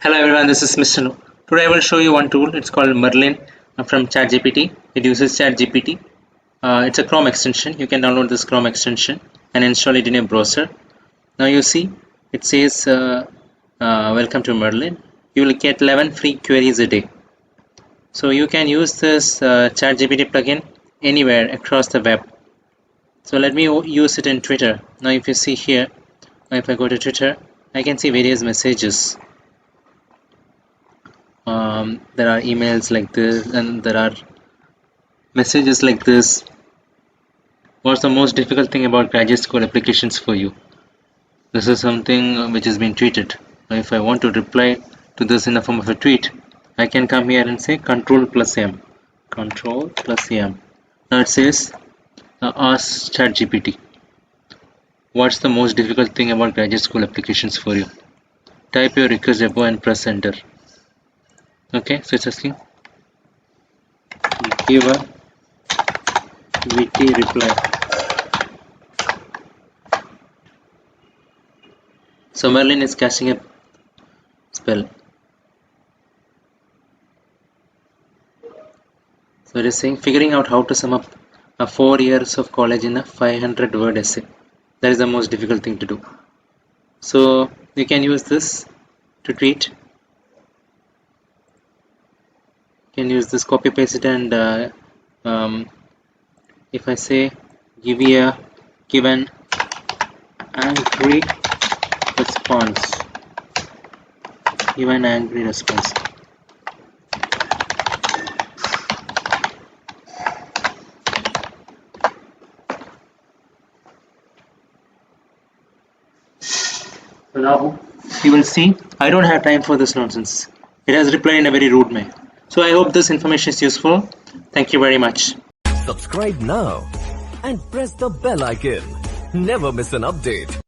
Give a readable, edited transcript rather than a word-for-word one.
Hello everyone, this is Mr. No. Today I will show you one tool. It's called Merlin from ChatGPT. It uses ChatGPT. It's a Chrome extension. You can download this Chrome extension and install it in your browser. Now you see, it says welcome to Merlin. You will get 11 free queries a day. So you can use this ChatGPT plugin anywhere across the web. So let me use it in Twitter. Now if you see here, if I go to Twitter, I can see various messages. There are emails like this and there are messages like this. What's the most difficult thing about graduate school applications for you? This is something which has been tweeted. Now if I want to reply to this in the form of a tweet, I can come here and say Control plus M. Control plus M. Now it says ask ChatGPT. What's the most difficult thing about graduate school applications for you? Type your request above and press enter. Okay, so it's asking give a witty reply. So Merlin is casting a spell. So it is saying figuring out how to sum up 4 years of college in a 500-word essay. That is the most difficult thing to do. So you can use this to tweet. You can use this, copy paste it, and if I say give an angry response, give an angry response. So now you will see I don't have time for this nonsense. It has replied in a very rude way. So I hope this information is useful. Thank you very much. Subscribe now and press the bell icon. Never miss an update.